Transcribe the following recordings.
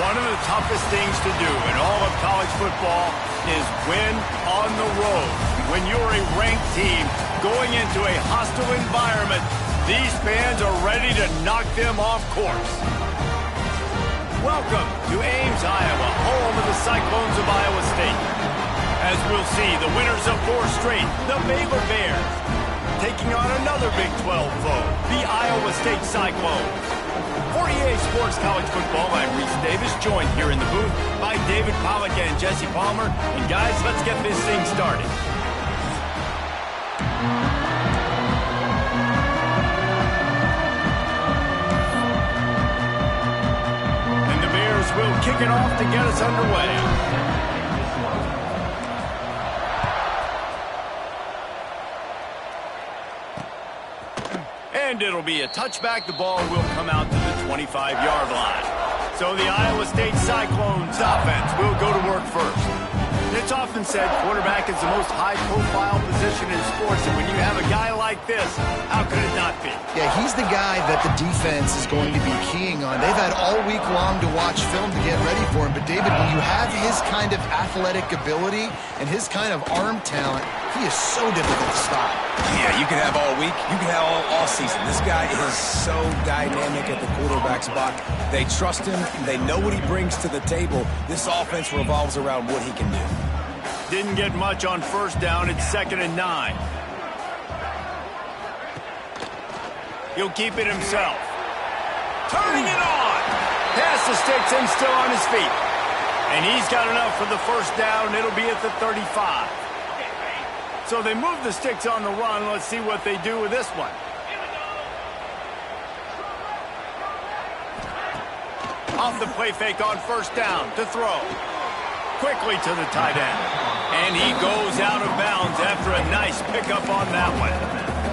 One of the toughest things to do in all of college football is win on the road. When you're a ranked team going into a hostile environment, these fans are ready to knock them off course. Welcome to Ames, Iowa, home of the Cyclones of Iowa State. As we'll see, the winners of 4 straight, the Baylor Bears, taking on another Big 12 foe, the Iowa State Cyclones. For EA Sports College Football, I'm Reese Davis, joined here in the booth by David Pollack and Jesse Palmer. And guys, let's get this thing started. And the Bears will kick it off to get us underway. And it'll be a touchback. The ball will come out to the 25-yard line. So the Iowa State Cyclones offense will go to work first. It's often said quarterback is the most high-profile position in sports, and when you have a guy like this, how could it not be? Yeah, he's the guy that the defense is going to be keying on. They've had all week long to watch film to get ready for him, but David, when you have his kind of athletic ability and his kind of arm talent, he is so difficult to stop. Yeah, you can have all week, you can have all season. This guy is so dynamic at the quarterback spot. They trust him, they know what he brings to the table. This offense revolves around what he can do. Didn't get much on first down. It's 2nd and 9. He'll keep it himself. Turning it on. Pass the sticks and still on his feet. And he's got enough for the first down. It'll be at the 35. So they move the sticks on the run. Let's see what they do with this one. Off the play fake on first down to throw. Quickly to the tight end. And he goes out of bounds after a nice pickup on that one.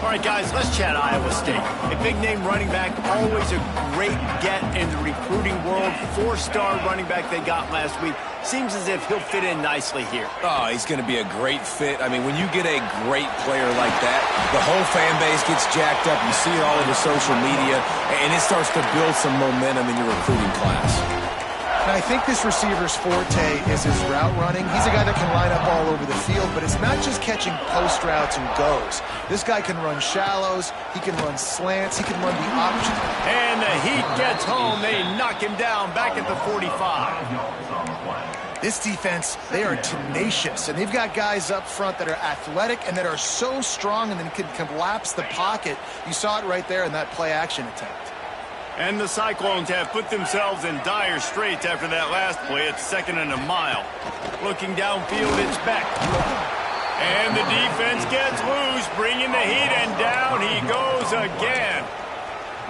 All right, guys, let's chat Iowa State. A big-name running back, always a great get in the recruiting world. 4-star running back they got last week. Seems as if he'll fit in nicely here. Oh, he's going to be a great fit. I mean, when you get a great player like that, the whole fan base gets jacked up. You see it all over social media, and it starts to build some momentum in your recruiting class. And I think this receiver's forte is his route running. He's a guy that can line up all over the field, but it's not just catching post routes and goes. This guy can run shallows, he can run slants, he can run the option. And the heat gets home. They knock him down back at the 45. This defense, they are tenacious, and they've got guys up front that are athletic and that are so strong and then can collapse the pocket. You saw it right there in that play-action attempt. And the Cyclones have put themselves in dire straits after that last play. It's 2nd and a mile. Looking downfield, it's Beck. And the defense gets loose, bringing the heat, and down he goes again.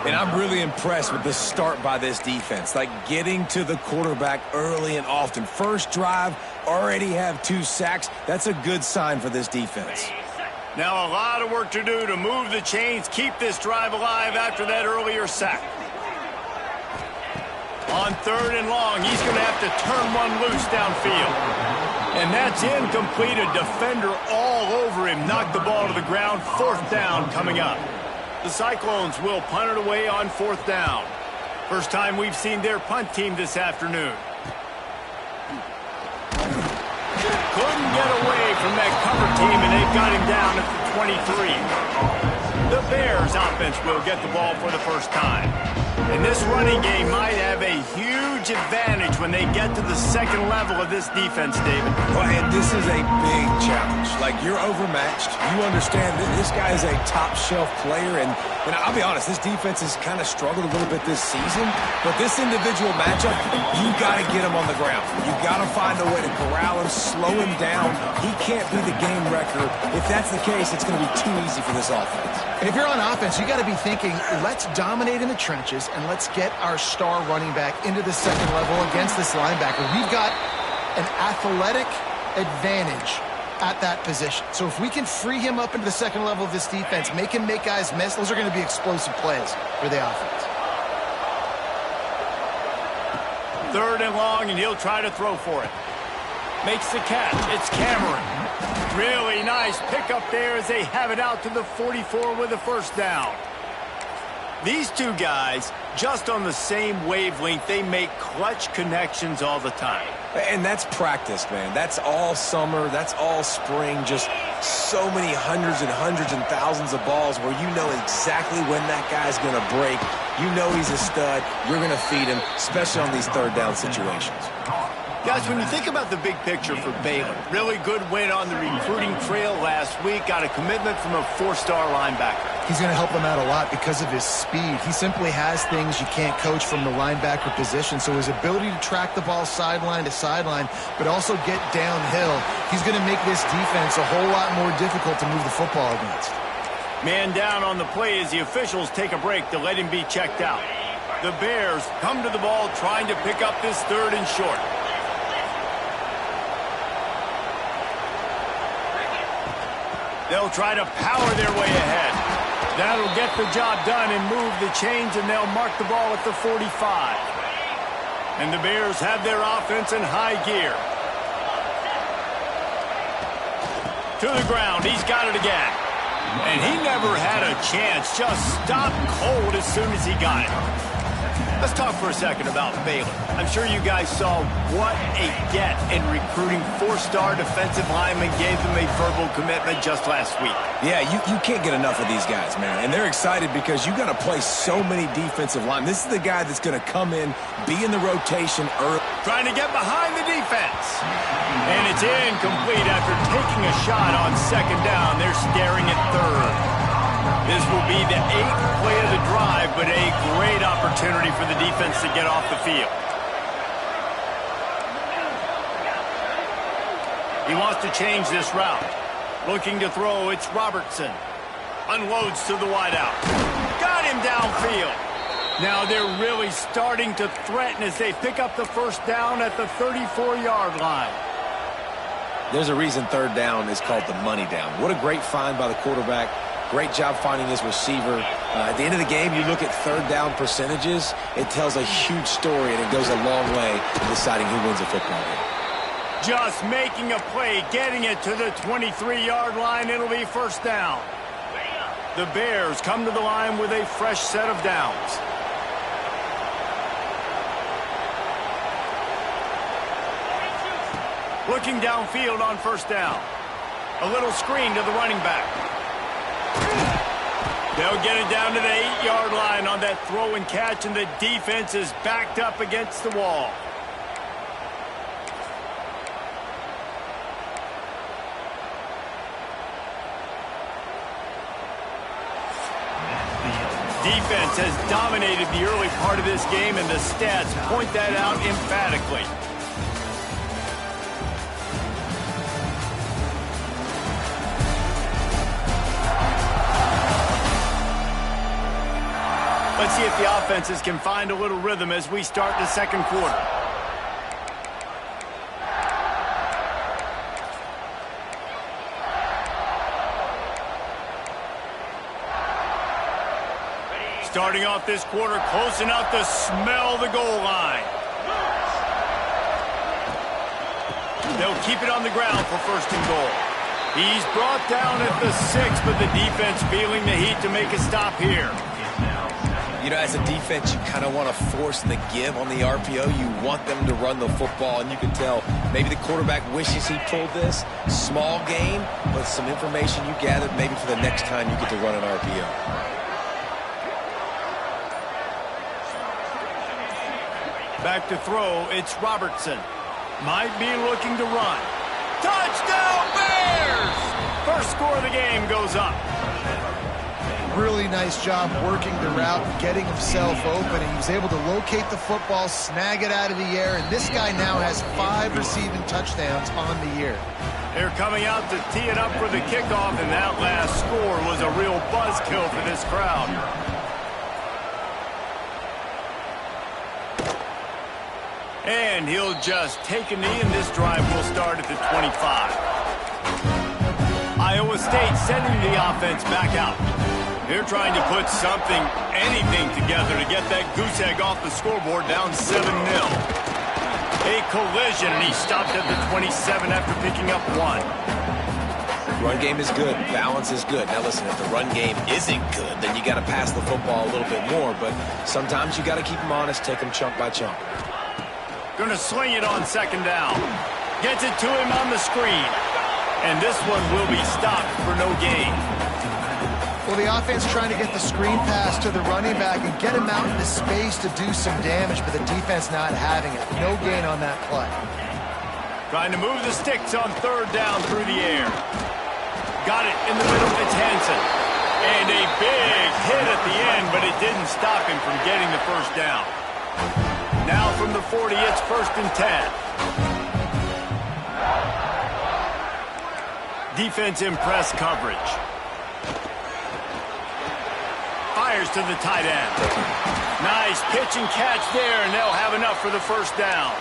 And I'm really impressed with the start by this defense, like getting to the quarterback early and often. First drive, already have 2 sacks. That's a good sign for this defense. Now a lot of work to do to move the chains, keep this drive alive after that earlier sack. On 3rd and long, he's going to have to turn one loose downfield. And that's incomplete. A defender all over him. Knocked the ball to the ground. 4th down coming up. The Cyclones will punt it away on 4th down. First time we've seen their punt team this afternoon. Couldn't get away from that cover team, and they've got him down at the 23. The Bears offense will get the ball for the first time. And this running game might have a huge advantage when they get to the 2nd level of this defense, David. Well, and this is a big challenge. Like, you're overmatched. You understand that this guy is a top-shelf player, and I'll be honest, this defense has kind of struggled a little bit this season, but this individual matchup, you got to get him on the ground. You got to find a way to corral him, slow him down. He can't be the game wrecker. If that's the case, it's going to be too easy for this offense. And if you're on offense, you got to be thinking, let's dominate in the trenches and let's get our star running back into the 2nd level against this linebacker. We've got an athletic advantage at that position. So if we can free him up into the 2nd level of this defense, make him make guys miss, those are going to be explosive plays for the offense. 3rd and long, and he'll try to throw for it. Makes the catch. It's Cameron. Really nice pickup there as they have it out to the 44 with the 1st down. These two guys, just on the same wavelength, they make clutch connections all the time. And that's practice, man. That's all summer. That's all spring. Just so many hundreds and thousands of balls where you know exactly when that guy's going to break. You know he's a stud. You're going to feed him, especially on these third down situations. Guys, when you think about the big picture for Baylor, really good win on the recruiting trail last week, got a commitment from a four-star linebacker. He's going to help them out a lot because of his speed. He simply has things you can't coach from the linebacker position. So his ability to track the ball sideline to sideline, but also get downhill, he's going to make this defense a whole lot more difficult to move the football against. Man down on the play as the officials take a break to let him be checked out. The Bears come to the ball trying to pick up this 3rd and short. They'll try to power their way ahead. That'll get the job done and move the chains, and they'll mark the ball at the 45. And the Bears have their offense in high gear. To the ground. He's got it again. And he never had a chance. Just stopped cold as soon as he got it. Let's talk for a second about Baylor. I'm sure you guys saw what a get in recruiting 4-star defensive linemen gave them a verbal commitment just last week. Yeah, you can't get enough of these guys, man. And they're excited because you got to play so many defensive linemen. This is the guy that's going to come in, be in the rotation early. Trying to get behind the defense. And it's incomplete after taking a shot on 2nd down. They're staring at 3rd. This will be the 8th play of the drive, but a great opportunity for the defense to get off the field. He wants to change this route. Looking to throw, it's Robertson. Unloads to the wideout. Got him downfield. Now they're really starting to threaten as they pick up the 1st down at the 34-yard line. There's a reason 3rd down is called the money down. What a great find by the quarterback. Great job finding his receiver. At the end of the game, you look at 3rd down percentages. It tells a huge story, and it goes a long way in deciding who wins a football game. Just making a play, getting it to the 23-yard line. It'll be 1st down. The Bears come to the line with a fresh set of downs. Looking downfield on 1st down. A little screen to the running back. They'll get it down to the 8-yard line on that throw and catch, and the defense is backed up against the wall. Defense has dominated the early part of this game, and the stats point that out emphatically. Let's see if the offenses can find a little rhythm as we start the 2nd quarter. Starting off this quarter close enough to smell the goal line. They'll keep it on the ground for 1st and goal. He's brought down at the 6, but the defense feeling the heat to make a stop here. You know, as a defense, you kind of want to force the give on the RPO. You want them to run the football, and you can tell maybe the quarterback wishes he pulled this. Small game, but some information you gathered maybe for the next time you get to run an RPO. Back to throw, it's Robertson. Might be looking to run. Touchdown, Bears! 1st score of the game goes up. Really nice job working the route, getting himself open, and he was able to locate the football, snag it out of the air, and this guy now has 5 receiving touchdowns on the year. They're coming out to tee it up for the kickoff, and that last score was a real buzzkill for this crowd. And he'll just take a knee, and this drive will start at the 25. Iowa State sending the offense back out. They're trying to put something, anything together to get that goose egg off the scoreboard, down 7-0. A collision, and he stopped at the 27 after picking up 1. Run game is good. Balance is good. Now listen, if the run game isn't good, then you got to pass the football a little bit more. But sometimes you got to keep them honest, take them chunk by chunk. Going to swing it on second down. Gets it to him on the screen. And this one will be stopped for no gain. Well, the offense trying to get the screen pass to the running back and get him out into space to do some damage, but the defense not having it. No gain on that play. Trying to move the sticks on third down through the air. Got it in the middle. It's Hansen. And a big hit at the end, but it didn't stop him from getting the first down. Now from the 40, it's 1st and 10. Defense in press coverage. Fires to the tight end. Nice pitch and catch there, and they'll have enough for the first down.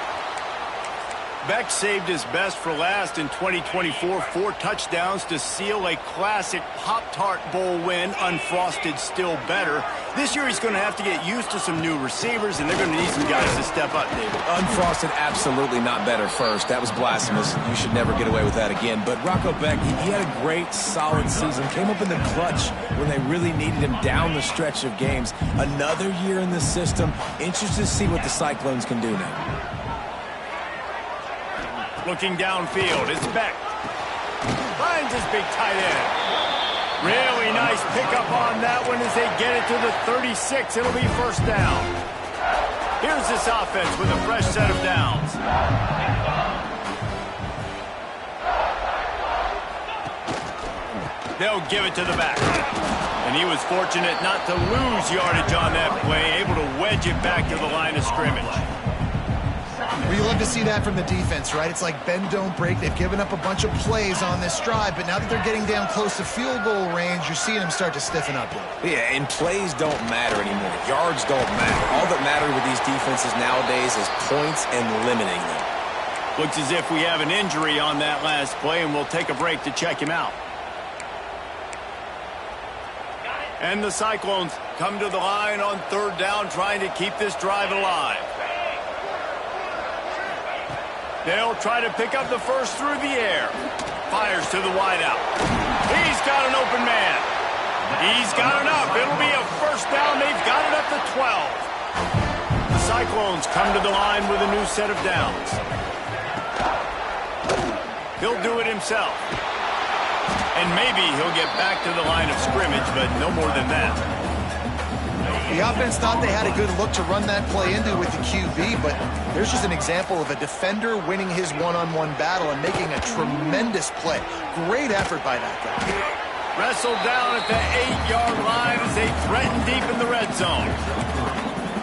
Beck saved his best for last in 2024. 4 touchdowns to seal a classic Pop-Tart Bowl win. Unfrosted still better. This year he's going to have to get used to some new receivers, and they're going to need some guys to step up, David. Unfrosted, absolutely not better first. That was blasphemous. You should never get away with that again. But Rocco Beck, he had a great, solid season. Came up in the clutch when they really needed him down the stretch of games. Another year in the system. Interested to see what the Cyclones can do now. Looking downfield, it's Beck. Finds his big tight end. Really nice pickup on that one as they get it to the 36. It'll be first down. Here's this offense with a fresh set of downs. They'll give it to the back. And he was fortunate not to lose yardage on that play, able to wedge it back to the line of scrimmage. Well, you love to see that from the defense, right? It's like bend, don't break. They've given up a bunch of plays on this drive, but now that they're getting down close to field goal range, you're seeing them start to stiffen up. Yeah, and plays don't matter anymore. Yards don't matter. All that matters with these defenses nowadays is points and limiting them. Looks as if we have an injury on that last play, and we'll take a break to check him out. And the Cyclones come to the line on third down, trying to keep this drive alive. They'll try to pick up the first through the air. Fires to the wideout. He's got an open man. He's got enough. It'll be a first down. They've got it up to 12. The Cyclones come to the line with a new set of downs. He'll do it himself. And maybe he'll get back to the line of scrimmage, but no more than that. The offense thought they had a good look to run that play into with the QB, but there's just an example of a defender winning his one-on-one battle and making a tremendous play. Great effort by that guy. Wrestled down at the 8-yard line as they threaten deep in the red zone.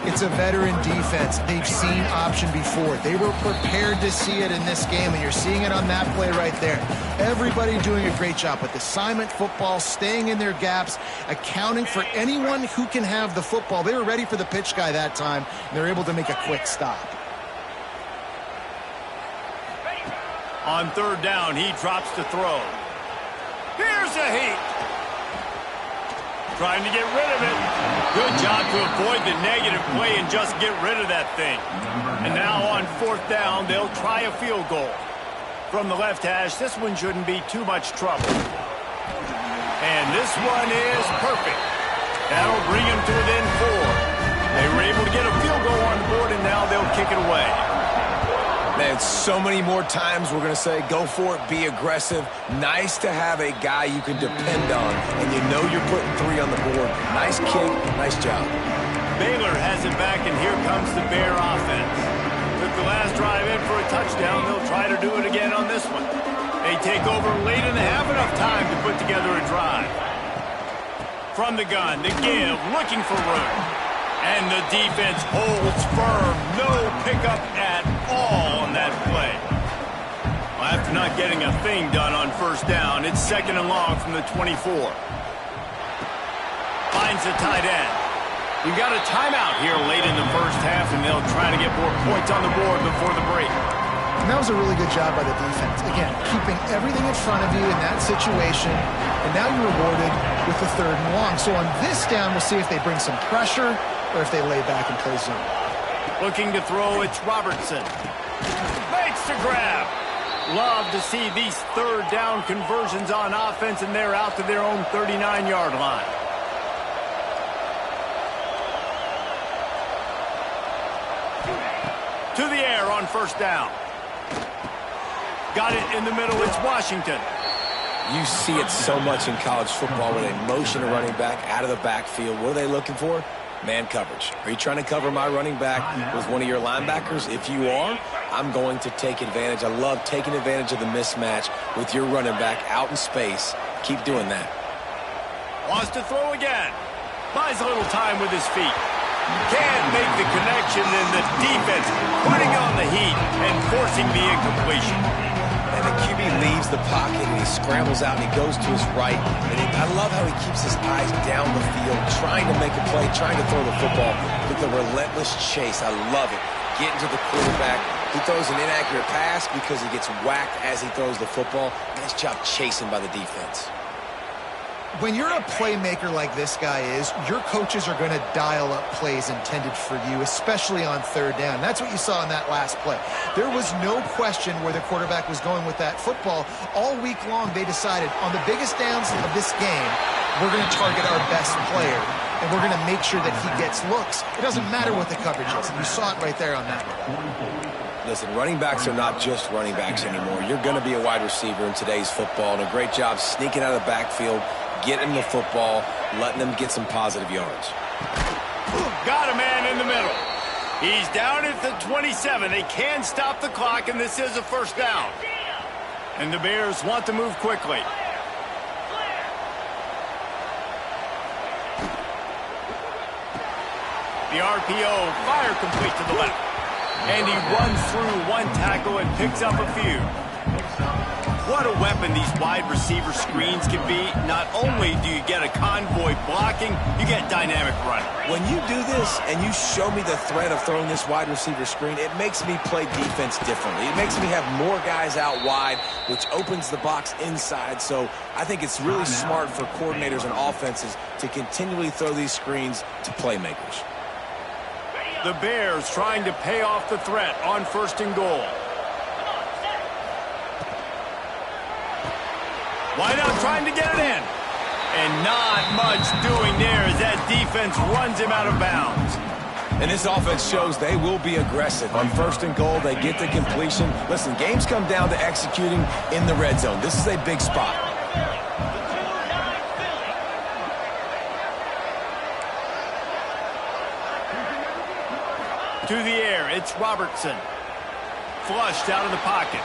It's a veteran defense. They've seen option before. They were prepared to see it in this game, and you're seeing it on that play right there. Everybody doing a great job with assignment football, staying in their gaps, accounting for anyone who can have the football. They were ready for the pitch guy that time, and they're able to make a quick stop. On third down, he drops to throw. Here's a heat. Trying to get rid of it. Good job to avoid the negative play and just get rid of that thing. And now on fourth down, they'll try a field goal. From the left hash, this one shouldn't be too much trouble. And this one is perfect. That'll bring them to within 4. They were able to get a field goal on the board, and now they'll kick it away. Man, so many more times we're going to say, go for it, be aggressive. Nice to have a guy you can depend on, and you know you're putting 3 on the board. Nice kick, nice job. Baylor has it back, and here comes the Bear offense. Took the last drive in for a touchdown. They'll try to do it again on this one. They take over late and have enough time to put together a drive. From the gun, the give, looking for room. And the defense holds firm. No pickup at all on that play. After not getting a thing done on first down, it's second and long from the 24. Finds the tight end. We've got a timeout here late in the first half, and they'll try to get more points on the board before the break. And that was a really good job by the defense. Again, keeping everything in front of you in that situation, and now you're rewarded with the third and long. So on this down, we'll see if they bring some pressure or if they lay back and play zone. Looking to throw, it's Robertson. Makes the grab. Love to see these third down conversions on offense, and they're out to their own 39-yard line. To the air on first down. Got it in the middle. It's Washington. You see it so much in college football where they motion a running back out of the backfield. What are they looking for? Man coverage. Are you trying to cover my running back with one of your linebackers? If you are, I'm going to take advantage. I love taking advantage of the mismatch with your running back out in space. Keep doing that. Wants to throw again. Buys a little time with his feet. Can't make the connection, and the defense putting on the heat and forcing the incompletion. And the QB leaves the pocket, and he scrambles out, and he goes to his right. And I love how he keeps his eyes down the field, trying to make a play, trying to throw the football with a relentless chase. I love it. Getting to the quarterback. He throws an inaccurate pass because he gets whacked as he throws the football. Nice job chasing by the defense. When you're a playmaker like this guy is, your coaches are going to dial up plays intended for you, especially on third down. That's what you saw in that last play. There was no question where the quarterback was going with that football. All week long, they decided on the biggest downs of this game, we're going to target our best player, and we're going to make sure that he gets looks. It doesn't matter what the coverage is, and you saw it right there on that one. Listen, running backs are not just running backs anymore. You're going to be a wide receiver in today's football, and a great job sneaking out of the backfield, getting the football, letting them get some positive yards. Got a man in the middle. He's down at the 27. They can stop the clock, and this is a first down. And the Bears want to move quickly. The RPO, fire complete to the left. And he runs through one tackle and picks up a few. What a weapon these wide receiver screens can be. Not only do you get a convoy blocking, you get dynamic running. When you do this and you show me the threat of throwing this wide receiver screen, it makes me play defense differently. It makes me have more guys out wide, which opens the box inside. So I think it's really smart for coordinators and offenses to continually throw these screens to playmakers. The Bears trying to pay off the threat on first and goal. Why not trying to get it in? And not much doing there as that defense runs him out of bounds. And this offense shows they will be aggressive. On first and goal, they get the completion. Listen, games come down to executing in the red zone. This is a big spot. To the air, it's Robertson. Flushed out of the pocket.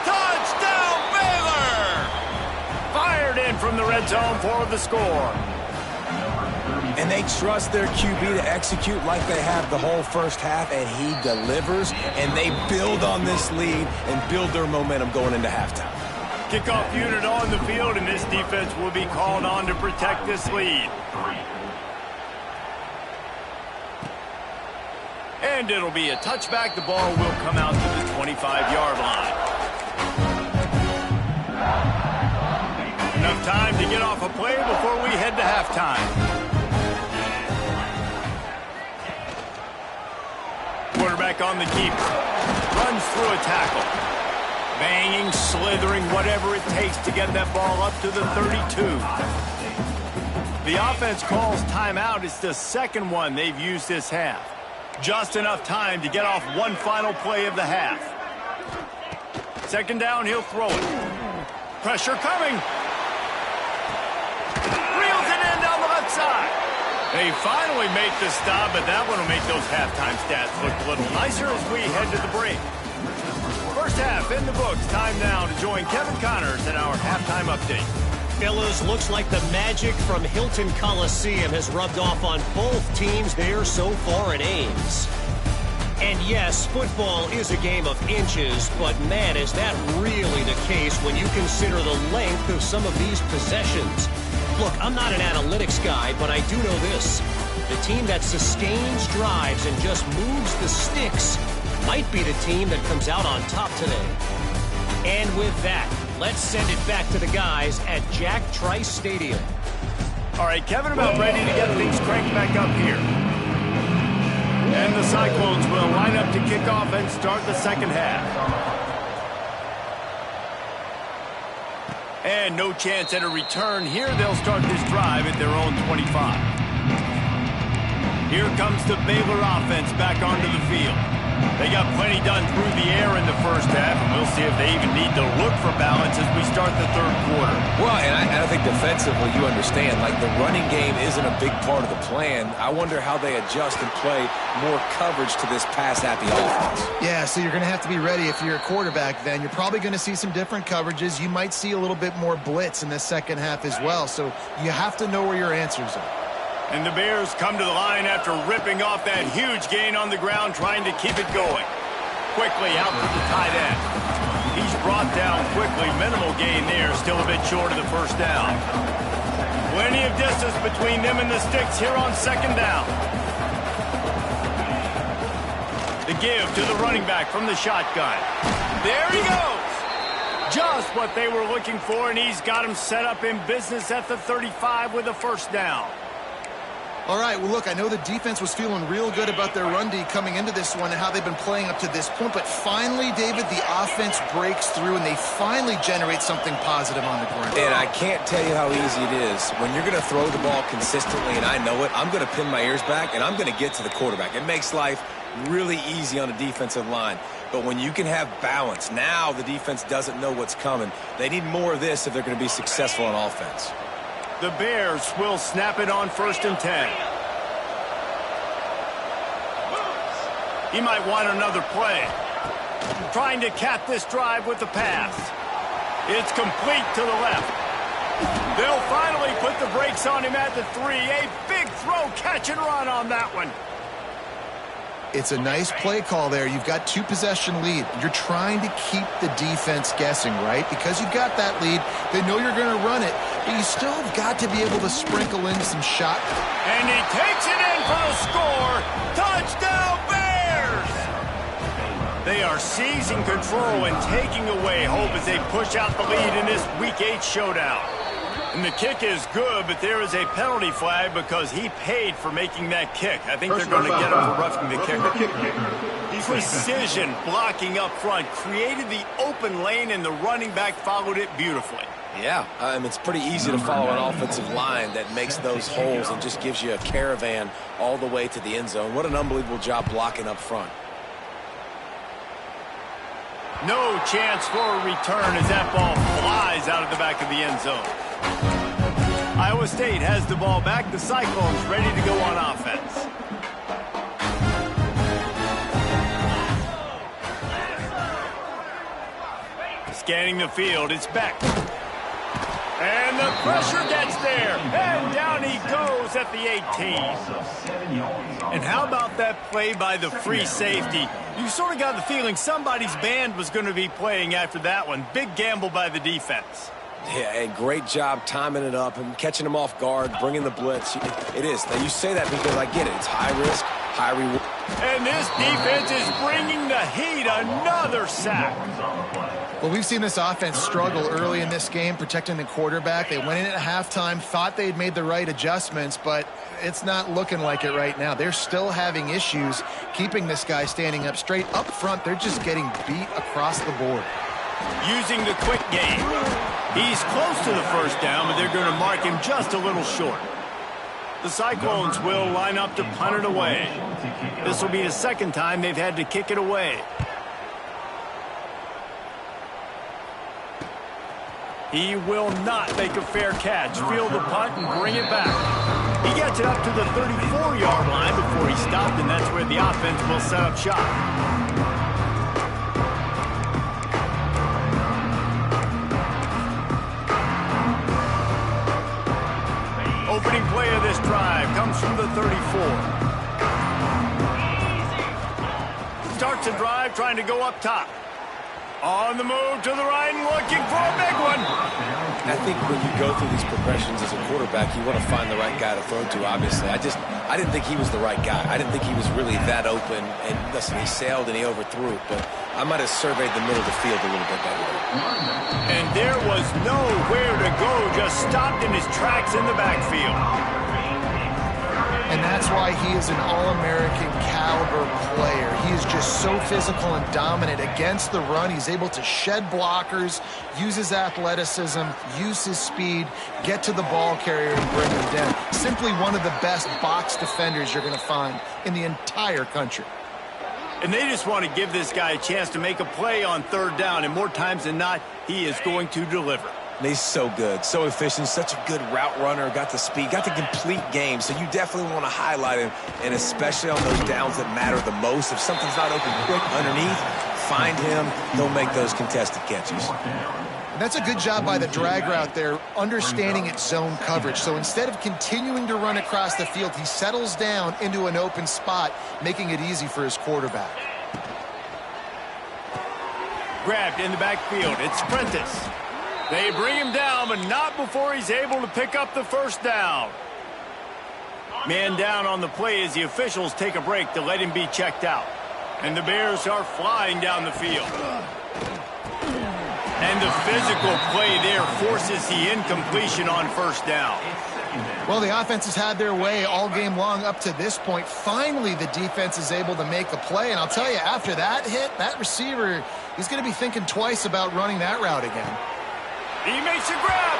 Touchdown, Baylor! Fired in from the red zone for the score. And they trust their QB to execute like they have the whole first half, and he delivers, and they build on this lead and build their momentum going into halftime. Kickoff unit on the field, and this defense will be called on to protect this lead. And it'll be a touchback. The ball will come out to the 25-yard line. Enough time to get off a play before we head to halftime. Quarterback on the keeper. Runs through a tackle. Banging, slithering, whatever it takes to get that ball up to the 32. The offense calls timeout. It's the second one they've used this half. Just enough time to get off one final play of the half. Second down, he'll throw it. Pressure coming. Reels it in down the left side. They finally make the stop, but that one will make those halftime stats look a little nicer as we head to the break. First half in the books. Time now to join Kevin Connors in our halftime update. Fellas, looks like the magic from Hilton Coliseum has rubbed off on both teams there so far at Ames. And yes, football is a game of inches, but man, is that really the case when you consider the length of some of these possessions. Look, I'm not an analytics guy, but I do know this. The team that sustains drives and just moves the sticks might be the team that comes out on top today. And with that, let's send it back to the guys at Jack Trice Stadium. All right, Kevin, about ready to get things cranked back up here. And the Cyclones will line up to kick off and start the second half. And no chance at a return. Here they'll start this drive at their own 25. Here comes the Baylor offense back onto the field. They got plenty done through the air in the first half, and we'll see if they even need to look for balance as we start the third quarter. Well, and I think defensively, you understand, like the running game isn't a big part of the plan. I wonder how they adjust and play more coverage to this pass-happy offense. Yeah, so you're going to have to be ready if you're a quarterback then. You're probably going to see some different coverages. You might see a little bit more blitz in the second half as well, so you have to know where your answers are. And the Bears come to the line after ripping off that huge gain on the ground, trying to keep it going. Quickly out to the tight end. He's brought down quickly. Minimal gain there, still a bit short of the first down. Plenty of distance between them and the sticks here on second down. The give to the running back from the shotgun. There he goes. Just what they were looking for, and he's got him set up in business at the 35 with a first down. All right, well, look, I know the defense was feeling real good about their run D coming into this one and how they've been playing up to this point, but finally, David, the offense breaks through and they finally generate something positive on the ground. And I can't tell you how easy it is. When you're going to throw the ball consistently, and I know it, I'm going to pin my ears back and I'm going to get to the quarterback. It makes life really easy on a defensive line. But when you can have balance, now the defense doesn't know what's coming. They need more of this if they're going to be successful on offense. The Bears will snap it on 1st and 10. He might want another play. Trying to cap this drive with the pass. It's complete to the left. They'll finally put the brakes on him at the 3. A big throw, catch and run on that one. It's a nice play call there. You've got 2-possession lead. You're trying to keep the defense guessing, right? Because you've got that lead, they know you're going to run it, but you still have got to be able to sprinkle in some shot. And he takes it in for the score. Touchdown, Bears! They are seizing control and taking away hope as they push out the lead in this Week 8 showdown. And the kick is good, but there is a penalty flag because he paid for making that kick. I think they're going to get him for roughing the kicker. Precision blocking up front created the open lane, and the running back followed it beautifully. Yeah, it's pretty easy to follow an offensive line that makes those holes and just gives you a caravan all the way to the end zone. What an unbelievable job blocking up front. No chance for a return as that ball flies out of the back of the end zone. Iowa State has the ball back. The Cyclones ready to go on offense. Scanning the field, it's Beck. And the pressure gets there. And down he goes at the 18. And how about that play by the free safety? You sort of got the feeling somebody's band was going to be playing after that one. Big gamble by the defense. Yeah, and great job timing it up and catching them off guard, bringing the blitz. It is. Now, you say that because I get it. It's high risk, high reward. And this defense is bringing the heat. Another sack. Well, we've seen this offense struggle early in this game, protecting the quarterback. They went in at halftime, thought they'd made the right adjustments, but it's not looking like it right now. They're still having issues keeping this guy standing up straight. Up front, they're just getting beat across the board. Using the quick game. He's close to the first down, but they're going to mark him just a little short. The Cyclones will line up to punt it away. This will be the second time they've had to kick it away. He will not make a fair catch. Field the punt and bring it back. He gets it up to the 34-yard line before he stopped, and that's where the offense will set up shop. Opening play of this drive comes from the 34. Starts a drive trying to go up top. On the move to the right and looking for a big one. I think when you go through these progressions as a quarterback, you want to find the right guy to throw to, obviously. I didn't think he was the right guy. I didn't think he was really that open. And listen, he sailed and he overthrew, but I might have surveyed the middle of the field a little bit better. And there was nowhere to go, just stopped in his tracks in the backfield. And that's why he is an All-American caliber player. He is just so physical and dominant against the run. He's able to shed blockers, use his athleticism, use his speed, get to the ball carrier and bring him down. Simply one of the best box defenders you're going to find in the entire country. And they just want to give this guy a chance to make a play on third down, and more times than not, he is going to deliver. And he's so good, so efficient, such a good route runner, got the speed, got the complete game. So you definitely want to highlight him, and especially on those downs that matter the most. If something's not open quick underneath, find him. He'll make those contested catches. And that's a good job by the drag route there, understanding its zone coverage. So instead of continuing to run across the field, he settles down into an open spot, making it easy for his quarterback. Grabbed in the backfield. It's Prentice. They bring him down, but not before he's able to pick up the first down. Man down on the play as the officials take a break to let him be checked out. And the Bears are flying down the field. And the physical play there forces the incompletion on first down. Well, the offense has had their way all game long up to this point. Finally, the defense is able to make a play. And I'll tell you, after that hit, that receiver, he's going to be thinking twice about running that route again. He makes a grab.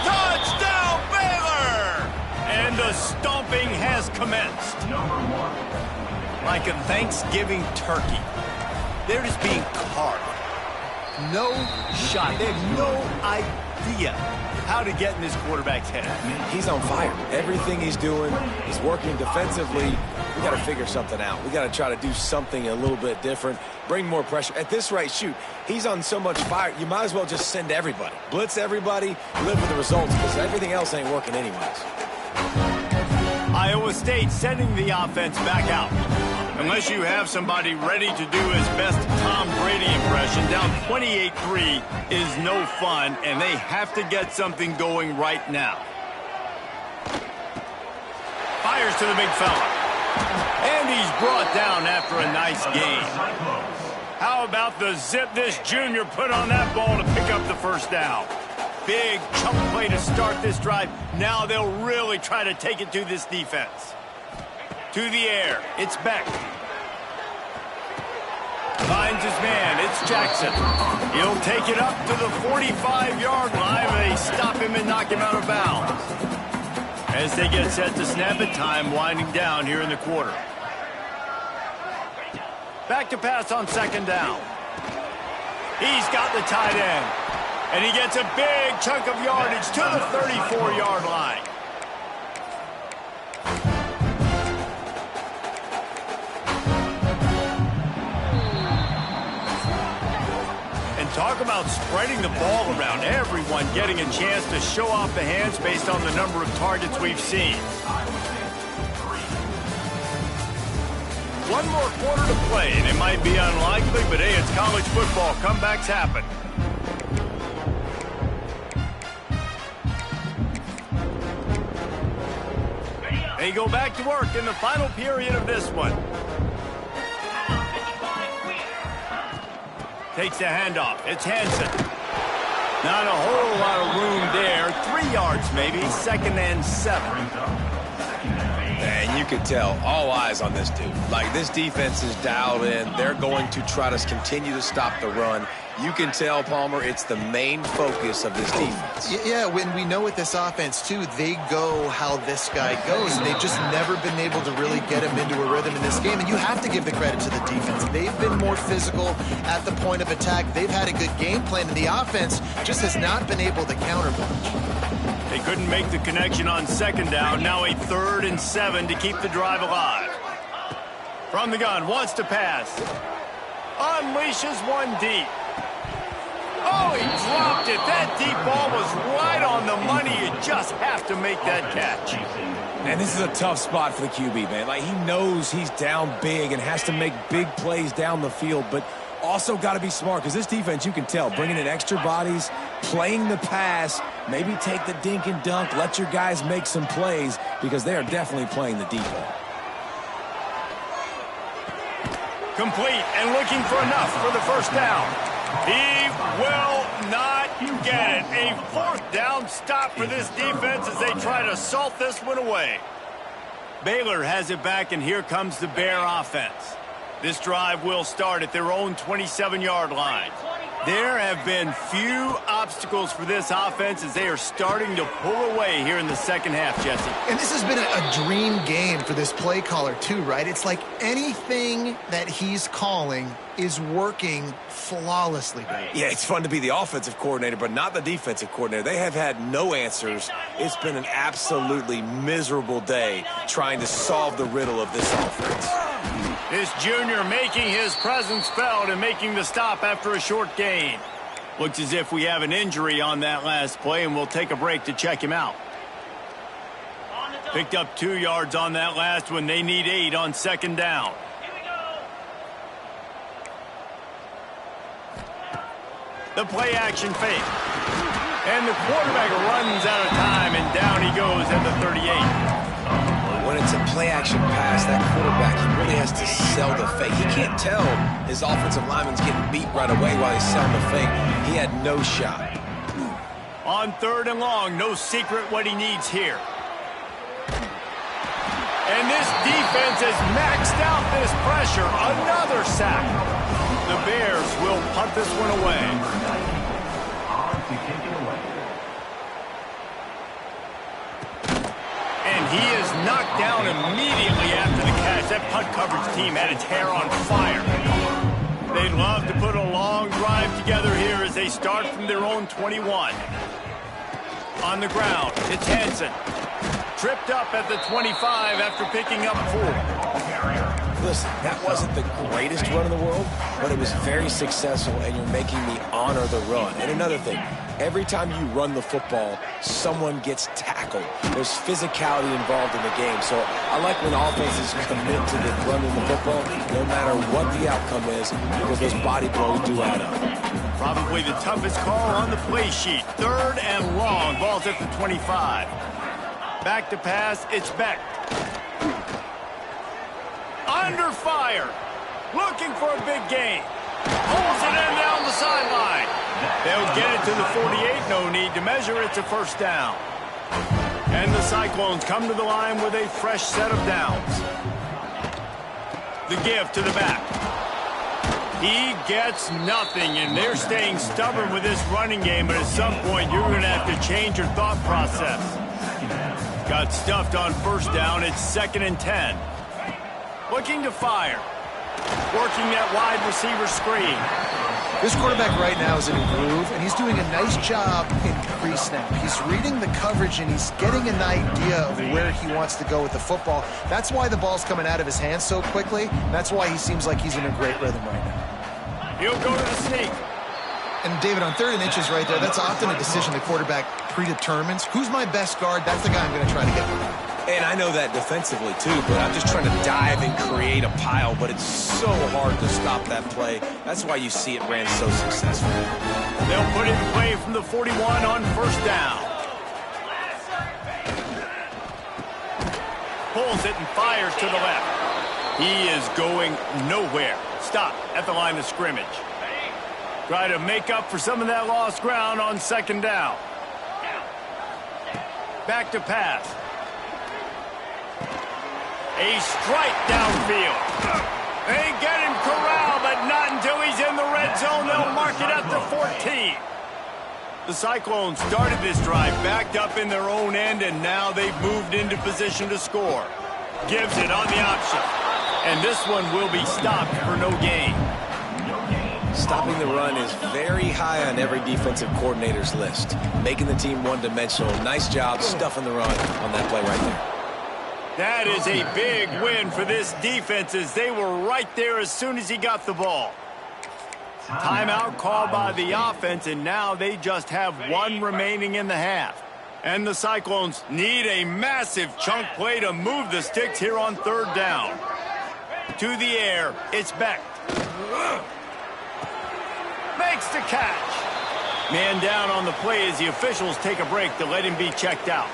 Touchdown, Baylor! And the stomping has commenced. Like a Thanksgiving turkey. They're just being carved. No shot. They have no idea how to get in this quarterback's head. He's on fire. Everything he's doing is working defensively. We got to figure something out. We got to try to do something a little bit different, bring more pressure. At this rate, shoot, he's on so much fire, you might as well just send everybody. Blitz everybody, live with the results, because everything else ain't working anyways. Iowa State sending the offense back out. Unless you have somebody ready to do his best Tom Brady impression, down 28-3 is no fun, and they have to get something going right now. Fires to the big fella. And he's brought down after a nice gain. How about the zip this junior put on that ball to pick up the first down? Big chunk play to start this drive. Now they'll really try to take it to this defense. To the air, it's Beck. Finds his man, it's Jackson. He'll take it up to the 45-yard line. They stop him and knock him out of bounds. As they get set to snap it, time winding down here in the quarter. Back to pass on second down. He's got the tight end. And he gets a big chunk of yardage to the 34-yard line. And talk about spreading the ball around. Everyone getting a chance to show off the hands based on the number of targets we've seen. One more quarter to play, and it might be unlikely, but hey, it's college football. Comebacks happen. They go back to work in the final period of this one. Takes the handoff. It's Hansen. Not a whole lot of room there. 3 yards maybe. 2nd and 7. And you can tell, all eyes on this dude. Like, this defense is dialed in. They're going to try to continue to stop the run. You can tell, Palmer, it's the main focus of this defense. Yeah, when we know with this offense, too, they go how this guy goes. And they've just never been able to really get him into a rhythm in this game. And you have to give the credit to the defense. They've been more physical at the point of attack. They've had a good game plan, and the offense just has not been able to counterpunch. They couldn't make the connection on second down. Now a 3rd and 7 to keep the drive alive. From the gun, wants to pass. Unleashes one deep. Oh, he dropped it. That deep ball was right on the money. You just have to make that catch. And this is a tough spot for the QB, man. Like, he knows he's down big and has to make big plays down the field, but also got to be smart, because this defense, you can tell, bringing in extra bodies, playing the pass, maybe take the dink and dunk, let your guys make some plays, because they are definitely playing the deep ball. Complete and looking for enough for the first down. He will not get it. A 4th down stop for this defense as they try to salt this one away. Baylor has it back, and here comes the Bear offense. This drive will start at their own 27-yard line. There have been few obstacles for this offense as they are starting to pull away here in the second half, Jesse. And this has been a dream game for this play caller too, right? It's like anything that he's calling is working flawlessly. Yeah, it's fun to be the offensive coordinator, but not the defensive coordinator. They have had no answers. It's been an absolutely miserable day trying to solve the riddle of this offense. This junior making his presence felt and making the stop after a short gain. Looks as if we have an injury on that last play, and we'll take a break to check him out. Picked up 2 yards on that last one. They need 8 on second down. The play action fake. And the quarterback runs out of time, and down he goes at the 38. When it's a play-action pass, that quarterback, he really has to sell the fake. He can't tell his offensive lineman's getting beat right away while he's selling the fake. He had no shot. On 3rd and long, no secret what he needs here. And this defense has maxed out this pressure. Another sack. The Bears will punt this one away. And he is knocked down immediately after the catch. That punt coverage team had its hair on fire. They'd love to put a long drive together here as they start from their own 21. On the ground, it's Hansen. Tripped up at the 25 after picking up 4. Listen, that wasn't the greatest run in the world, but it was very successful, and you're making me honor the run. And another thing, every time you run the football, someone gets tackled. There's physicality involved in the game. So I like when offenses commit to the running the football, no matter what the outcome is, because those body blows do add up. Probably the toughest call on the play sheet. 3rd and long. Ball's at the 25. Back to pass. It's Beck. Under fire. Looking for a big gain. Pulls it in down the sideline. They'll get it to the 48. No need to measure. It's a first down. And the Cyclones come to the line with a fresh set of downs. The give to the back. He gets nothing, and they're staying stubborn with this running game, but at some point you're going to have to change your thought process. Got stuffed on first down. It's 2nd and 10. Looking to fire. Working that wide receiver screen. This quarterback right now is in a groove, and he's doing a nice job in pre-snap. He's reading the coverage, and he's getting an idea of where he wants to go with the football. That's why the ball's coming out of his hands so quickly. That's why he seems like he's in a great rhythm right now. He'll go to the sneak. And David, on 3rd and inches right there, that's often a decision the quarterback predetermines. Who's my best guard? That's the guy I'm going to try to get with. And I know that defensively, too, but I'm just trying to dive and create a pile, but it's so hard to stop that play. That's why you see it ran so successfully. They'll put it in play from the 41 on first down. Pulls it and fires to the left. He is going nowhere. Stop at the line of scrimmage. Try to make up for some of that lost ground on second down. Back to pass. A strike downfield. They get him corralled, but not until he's in the red zone. They'll mark it at the 14. The Cyclones started this drive backed up in their own end, and now they've moved into position to score. Gives it on the option. And this one will be stopped for no gain. Stopping the run is very high on every defensive coordinator's list. Making the team one-dimensional. Nice job stuffing the run on that play right there. That is a big win for this defense as they were right there as soon as he got the ball. Timeout called by the offense, and now they just have 1 remaining in the half. And the Cyclones need a massive chunk play to move the sticks here on 3rd down. To the air, it's Beck. Makes the catch. Man down on the play as the officials take a break to let him be checked out.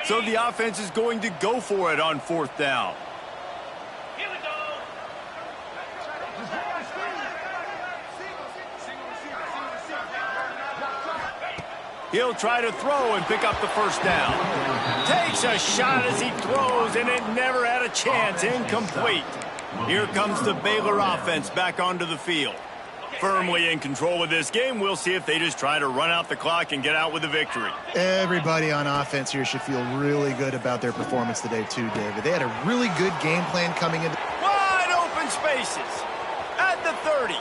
So the offense is going to go for it on 4th down. Here we go. He'll try to throw and pick up the first down. Takes a shot as he throws, and it never had a chance. Incomplete. Here comes the Baylor offense back onto the field. Firmly in control of this game. We'll see if they just try to run out the clock and get out with a victory. Everybody on offense here should feel really good about their performance today too, David. They had a really good game plan coming into... Wide open spaces. At the 30.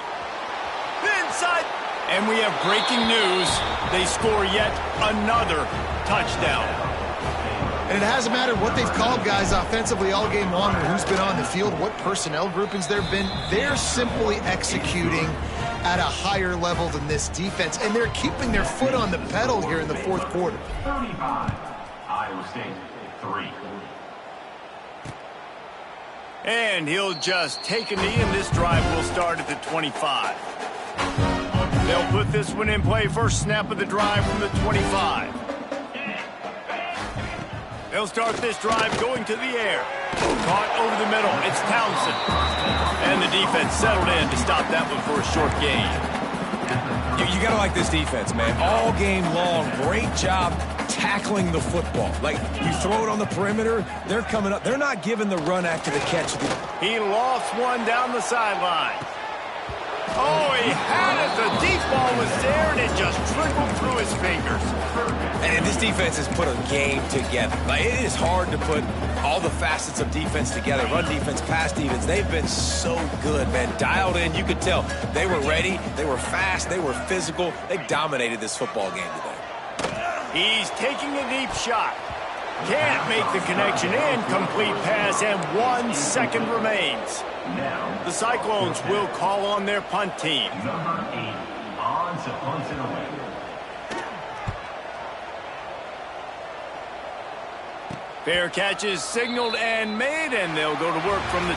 Inside. And we have breaking news. They score yet another touchdown. And it hasn't mattered what they've called guys offensively all game long or who's been on the field, what personnel groupings there have been. They're simply executing at a higher level than this defense, and they're keeping their foot on the pedal here in the fourth quarter. 35, Iowa State, 3. And he'll just take a knee, and this drive will start at the 25. They'll put this one in play. First snap of the drive from the 25. They'll start this drive going to the air. Caught over the middle. It's Townsend. And the defense settled in to stop that one for a short gain. You got to like this defense, man. All game long, great job tackling the football. Like, you throw it on the perimeter, they're coming up. They're not giving the run after the catch. He lost one down the sideline. Oh, he had it. The deep ball was there, and it just trickled through his fingers. And this defense has put a game together. Like, it is hard to put all the facets of defense together. Run defense, pass defense. They've been so good, man. Dialed in. You could tell they were ready. They were fast. They were physical. They dominated this football game today. He's taking a deep shot. Can't make the connection. Incomplete pass, and 1 second remains. The Cyclones will call on their punt team. Number 8, on to punt it away. Fair catch is signaled and made, and they'll go to work from the